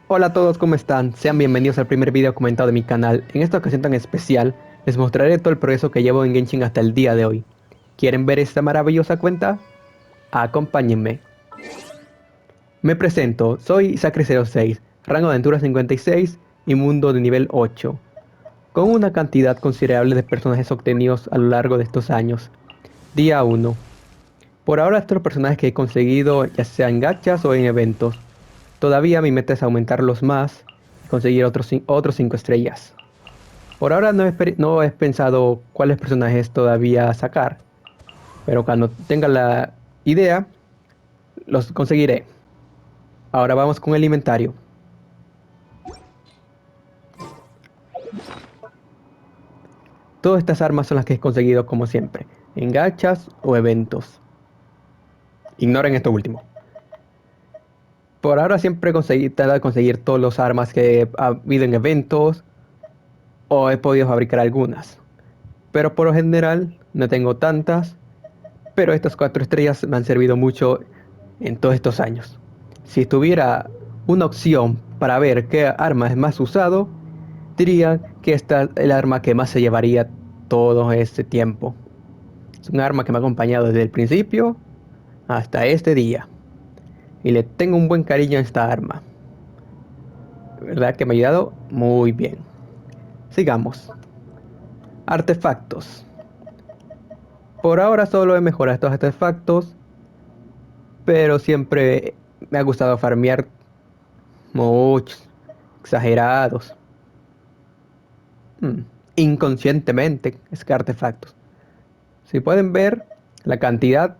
Hola a todos, ¿cómo están? Sean bienvenidos al primer video comentado de mi canal. En esta ocasión tan especial, les mostraré todo el progreso que llevo en Genshin hasta el día de hoy. ¿Quieren ver esta maravillosa cuenta? Acompáñenme. Me presento, soy Sacre06, rango de aventura 56 y mundo de nivel 8, con una cantidad considerable de personajes obtenidos a lo largo de estos años. Día 1. Por ahora estos son los personajes que he conseguido ya sea en gachas o en eventos. Todavía mi meta es aumentarlos más y conseguir otros 5 estrellas. Por ahora no he pensado cuáles personajes todavía sacar, pero cuando tenga la idea, los conseguiré. Ahora vamos con el inventario. Todas estas armas son las que he conseguido como siempre, en gachas o eventos. Ignoren esto último. Por ahora siempre tratado de conseguir todas las armas que ha habido en eventos o he podido fabricar algunas. Pero por lo general no tengo tantas, pero estas 4 estrellas me han servido mucho en todos estos años. Si tuviera una opción para ver qué arma es más usado, diría que esta es el arma que más se llevaría todo este tiempo. Es un arma que me ha acompañado desde el principio hasta este día. Y le tengo un buen cariño a esta arma. ¿Verdad que me ha ayudado? Muy bien. Sigamos. Artefactos. Por ahora solo he mejorado estos artefactos, pero siempre me ha gustado farmear muchos, exagerados. Mm, Inconscientemente es que artefactos. Si pueden ver, la cantidad,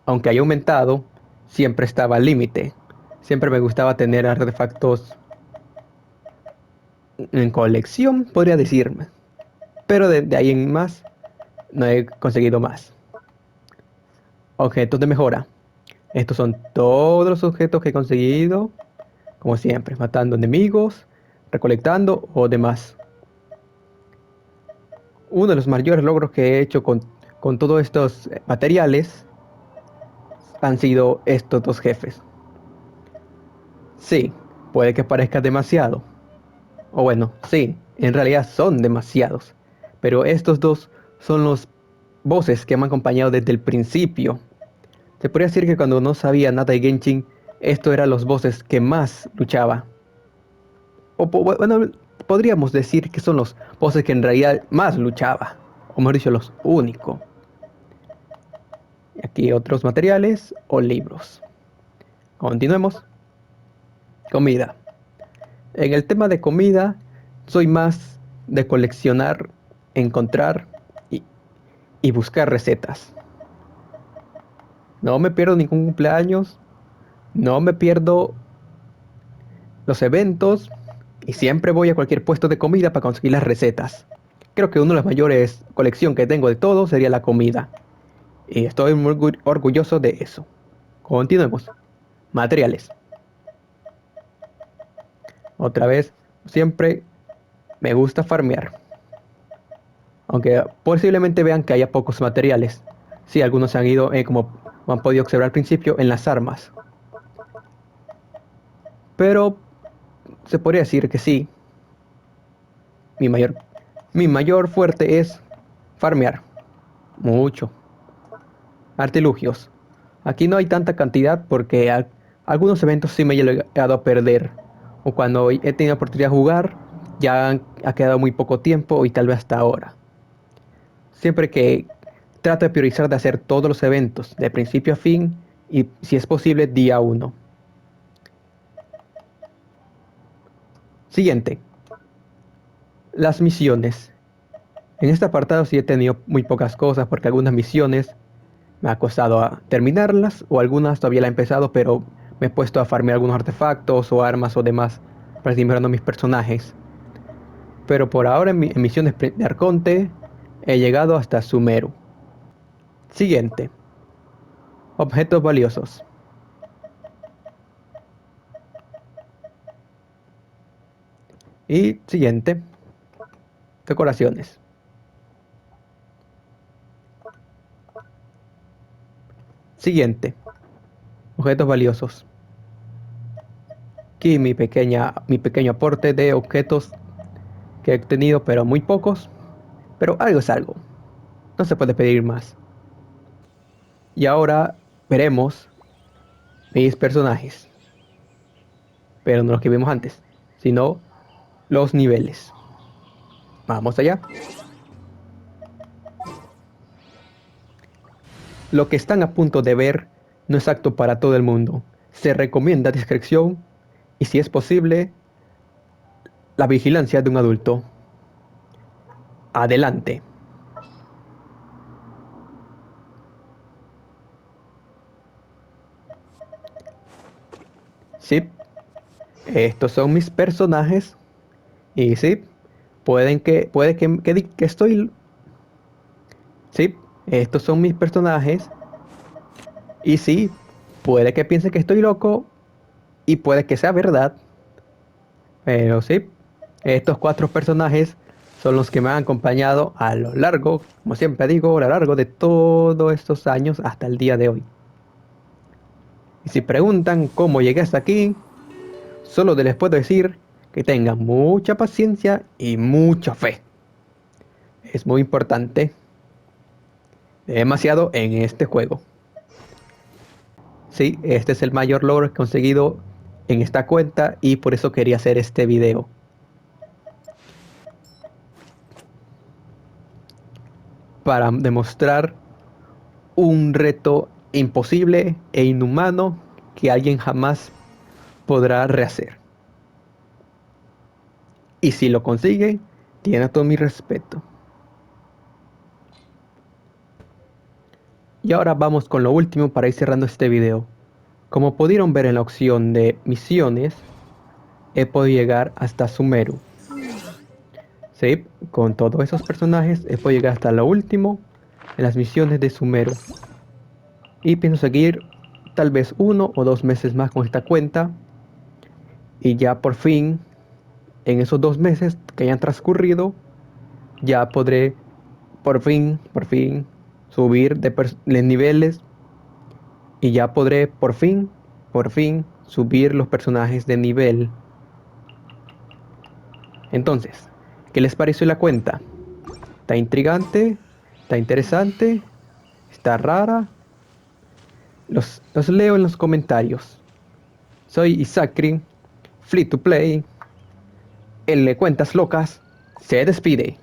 aunque haya aumentado, siempre estaba al límite. Siempre me gustaba tener artefactos en colección, podría decirme. Pero de ahí en más, no he conseguido más. Objetos de mejora. Estos son todos los objetos que he conseguido, como siempre, matando enemigos, recolectando o demás. Uno de los mayores logros que he hecho con todos estos materiales han sido estos dos jefes. Sí, puede que parezca demasiado. O bueno, sí, en realidad son demasiados. Pero estos dos son los voces que me han acompañado desde el principio. Se podría decir que cuando no sabía nada de Genshin, estos eran los voces que más luchaba. Bueno, podríamos decir que son los voces que en realidad más luchaba. O mejor dicho, los únicos. Y aquí otros materiales o libros. Continuemos. Comida. En el tema de comida, soy más de coleccionar, encontrar y, y buscar recetas. No me pierdo ningún cumpleaños, no me pierdo los eventos y siempre voy a cualquier puesto de comida para conseguir las recetas. Creo que una de las mayores colección que tengo de todo sería la comida. Y estoy muy orgulloso de eso. Continuemos. Materiales. Otra vez, siempre me gusta farmear. Aunque posiblemente vean que haya pocos materiales. Sí, algunos se han ido, como han podido observar al principio, en las armas. Pero se podría decir que sí, mi mayor, mi mayor fuerte es farmear. Mucho. Artilugios. Aquí no hay tanta cantidad porque algunos eventos sí me he llegado a perder. O cuando he tenido oportunidad de jugar, ya ha quedado muy poco tiempo y tal vez hasta ahora. Siempre que trato de priorizar de hacer todos los eventos de principio a fin y si es posible día uno. Siguiente, las misiones. En este apartado sí he tenido muy pocas cosas porque algunas misiones me ha costado terminarlas o algunas todavía la he empezado pero me he puesto a farmear algunos artefactos o armas o demás para seguir mejorando mis personajes. Pero por ahora en misiones de Arconte he llegado hasta Sumeru. Siguiente, objetos valiosos. Y siguiente, decoraciones. Siguiente, objetos valiosos. aquí mi pequeño aporte de objetos que he tenido, pero muy pocos. Pero algo es algo. No se puede pedir más. Y ahora veremos mis personajes. Pero no los que vimos antes, sino los niveles. Vamos allá. Lo que están a punto de ver no es apto para todo el mundo. Se recomienda discreción y, si es posible, la vigilancia de un adulto. Adelante. Sí, estos son mis personajes. Y sí, puede que estoy. Sí, estos son mis personajes. Y sí, puede que piense que estoy loco. Y puede que sea verdad. Pero sí, estos 4 personajes son los que me han acompañado a lo largo, como siempre digo, a lo largo de todos estos años hasta el día de hoy. Y si preguntan cómo llegué hasta aquí, solo les puedo decir que tengan mucha paciencia y mucha fe. Es muy importante, demasiado en este juego. Sí, este es el mayor logro que he conseguido en esta cuenta y por eso quería hacer este video. Para demostrar un reto imposible e inhumano que alguien jamás podrá rehacer. Y si lo consigue, tiene todo mi respeto. Y ahora vamos con lo último para ir cerrando este video. Como pudieron ver en la opción de misiones, he podido llegar hasta Sumeru. Sí, con todos esos personajes he podido llegar hasta lo último en las misiones de Sumeru. Y pienso seguir tal vez 1 o 2 meses más con esta cuenta. Y ya por fin, en esos 2 meses que hayan transcurrido, ya podré por fin subir de niveles. Y ya podré por fin subir los personajes de nivel. Entonces, ¿qué les pareció la cuenta? ¿Está intrigante? ¿Está interesante? ¿Está rara? Los leo en los comentarios. Soy Isakri, Free to Play. El de Cuentas Locas se despide.